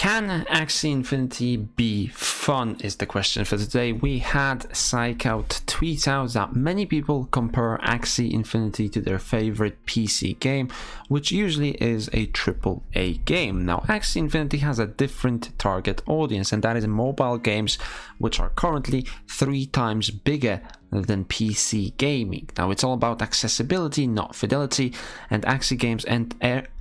Can Axie Infinity be fun is the question for today. We had Psychout tweet out that many people compare Axie Infinity to their favorite PC game, which usually is a AAA game. Now, Axie Infinity has a different target audience, and that is mobile games, which are currently 3 times bigger than PC gaming. Now, it's all about accessibility, not fidelity, and Axie games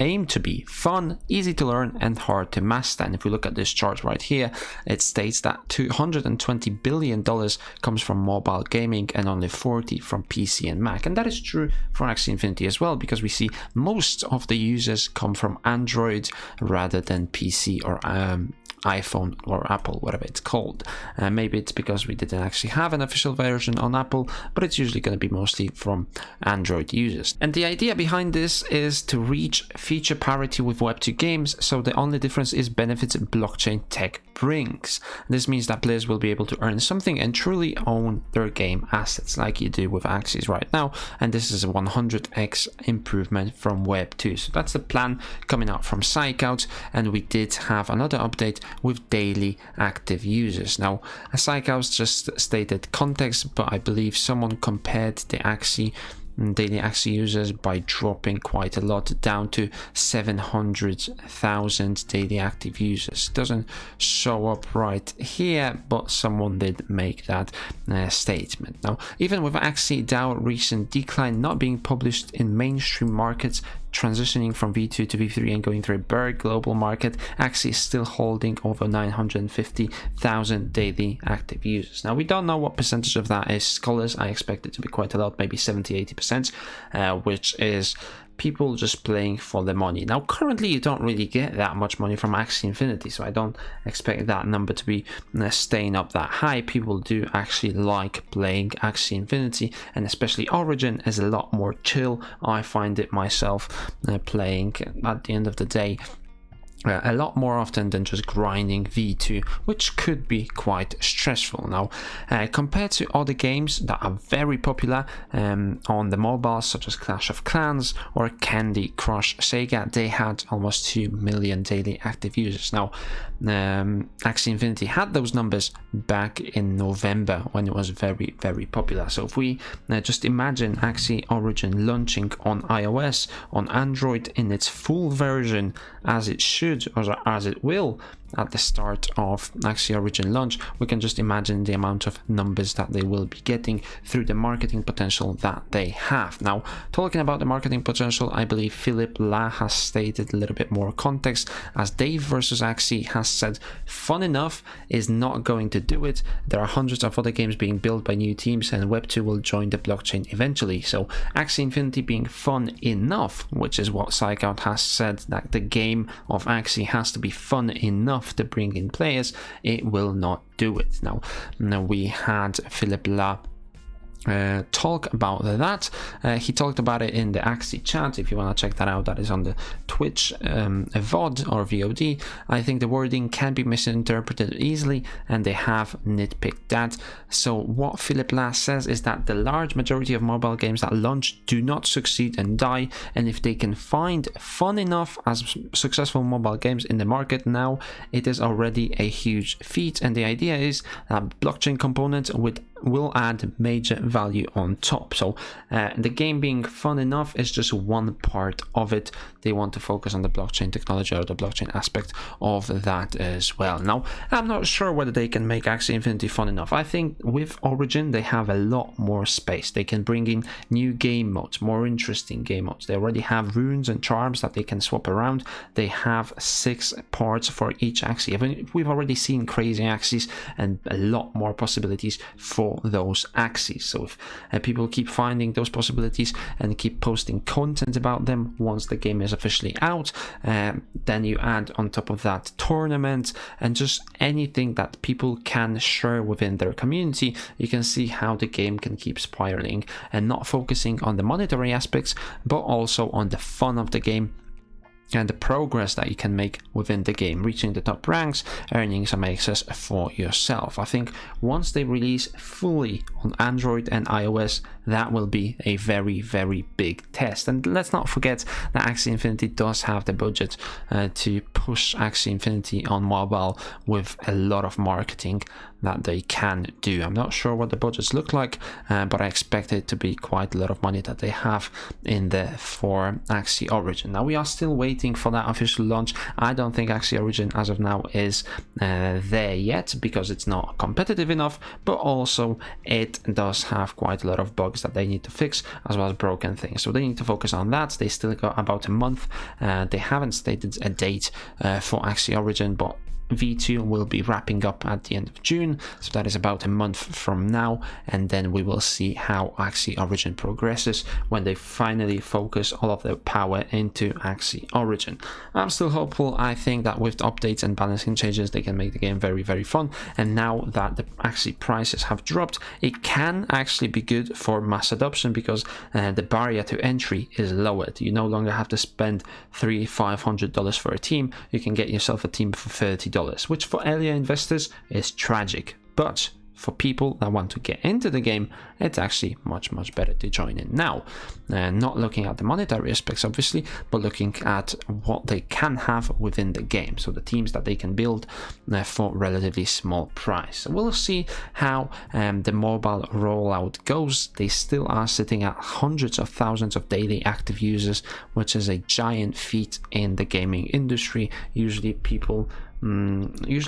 aim to be fun, easy to learn, and hard to master. And if we look at this chart right here, it states that $220 billion comes from mobile gaming and only 40 from PC and Mac. And that is true for Axie Infinity as well, because we see most of the users come from Android rather than PC or iPhone or Apple, whatever it's called. Maybe it's because we didn't actually have an official version on Apple, but it's usually going to be mostly from Android users. And the idea behind this is to reach feature parity with Web2 games, so the only difference is benefits blockchain tech brings. This means that players will be able to earn something and truly own their game assets like you do with Axies right now, and this is a 100x improvement from Web2. So that's the plan coming out from Psychout, and we did have another update with daily active users. Now, Psychout just stated context, but I believe someone compared the daily Axie users by dropping quite a lot down to 700,000 daily active users. Doesn't show up right here, but someone did make that statement. Now, even with Axie DAO recent decline not being published in mainstream markets, transitioning from V2 to V3 and going through a bear global market, Axie is still holding over 950,000 daily active users. Now, we don't know what percentage of that is scholars. I expect it to be quite a lot, maybe 70-80%, which is people just playing for the money. Now, currently you don't really get that much money from Axie Infinity, so I don't expect that number to be staying up that high. People do actually like playing Axie Infinity, and especially Origin is a lot more chill. I find it myself playing at the end of the day a lot more often than just grinding V2, which could be quite stressful. Now, compared to other games that are very popular on the mobile, such as Clash of Clans or Candy Crush Sega, they had almost 2 million daily active users. Now, Axie Infinity had those numbers back in November when it was very, very popular. So if we just imagine Axie Origin launching on iOS, on Android in its full version as it should, or as it will at the start of Axie Origin launch, we can just imagine the amount of numbers that they will be getting through the marketing potential that they have. Now, talking about the marketing potential, I believe Philip La has stated a little bit more context, as Dave versus Axie has said, fun enough is not going to do it. There are hundreds of other games being built by new teams, and Web2 will join the blockchain eventually. So Axie Infinity being fun enough, which is what Psychout has said, that the game of Axie has to be fun enough to bring in players, it will not do it. Now we had Philip La talk about that. He talked about it in the Axie chat. If you want to check that out, that is on the Twitch VOD or VOD. I think the wording can be misinterpreted easily, and they have nitpicked that. So what Philip Lass says is that the large majority of mobile games that launch do not succeed and die, and if they can find fun enough as successful mobile games in the market now, it is already a huge feat. And the idea is that blockchain components will add major value on top. So the game being fun enough is just one part of it. They want to focus on the blockchain technology or the blockchain aspect of that as well. Now, I'm not sure whether they can make Axie Infinity fun enough. I think with Origin they have a lot more space. They can bring in new game modes, more interesting game modes. They already have runes and charms that they can swap around. They have 6 parts for each Axie. I mean, we've already seen crazy Axies and a lot more possibilities for those Axies. So if people keep finding those possibilities and keep posting content about them once the game is officially out, then you add on top of that tournament and just anything that people can share within their community, you can see how the game can keep spiraling and not focusing on the monetary aspects, but also on the fun of the game and the progress that you can make within the game, reaching the top ranks, earning some access for yourself. I think once they release fully on Android and iOS, that will be a very, very big test. And let's not forget that Axie Infinity does have the budget to push Axie Infinity on mobile with a lot of marketing that they can do. I'm not sure what the budgets look like, but I expect it to be quite a lot of money that they have in there for Axie Origin. Now we are still waiting for that official launch. I don't think Axie Origin as of now is there yet because it's not competitive enough, but also it does have quite a lot of bugs that they need to fix as well as broken things, so they need to focus on that. They still got about a month. They haven't stated a date for Axie Origin, but V2 will be wrapping up at the end of June, so that is about a month from now, and then we will see how Axie Origin progresses when they finally focus all of their power into Axie Origin. I'm still hopeful. I think that with the updates and balancing changes, they can make the game very, very fun, and now that the Axie prices have dropped, it can actually be good for mass adoption because the barrier to entry is lowered. You no longer have to spend $300-500 for a team. You can get yourself a team for $30, which for earlier investors is tragic, but for people that want to get into the game, it's actually much better to join in now. Not looking at the monetary aspects obviously, but looking at what they can have within the game, so the teams that they can build for relatively small price. So we'll see how the mobile rollout goes. They still are sitting at hundreds of thousands of daily active users, which is a giant feat in the gaming industry. Usually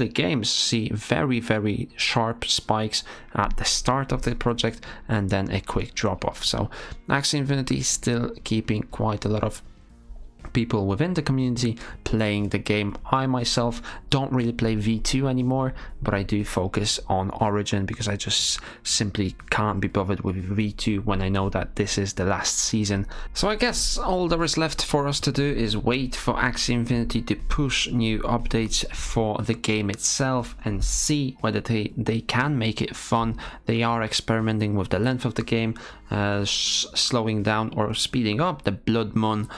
games see very sharp spikes at the start of the project and then a quick drop off. So Axie Infinity is still keeping quite a lot of people within the community playing the game. I myself don't really play V2 anymore, but I do focus on Origin because I just simply can't be bothered with V2 when I know that this is the last season. So I guess all there is left for us to do is wait for Axie Infinity to push new updates for the game itself and see whether they can make it fun. They are experimenting with the length of the game, slowing down or speeding up the Blood Moon,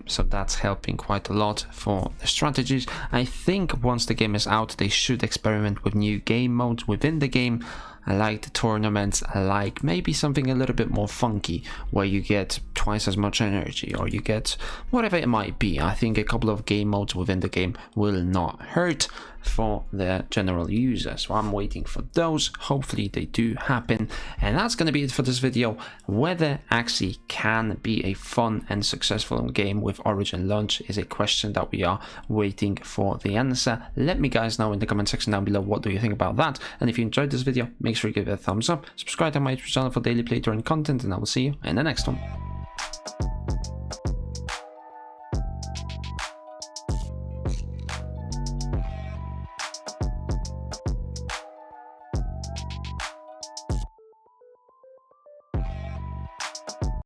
so that's helping quite a lot for the strategies. I think once the game is out, they should experiment with new game modes within the game. I like the tournaments. I like maybe something a little bit more funky where you get twice as much energy or you get whatever it might be. I think a couple of game modes within the game will not hurt for the general user, so I'm waiting for those. Hopefully they do happen, and that's going to be it for this video. Whether Axie can be a fun and successful game with Origin launch is a question that we are waiting for the answer. Let me guys know in the comment section down below what do you think about that, and if you enjoyed this video, make sure you give it a thumbs up, subscribe to my YouTube channel for daily playthrough and content, and I will see you in the next one.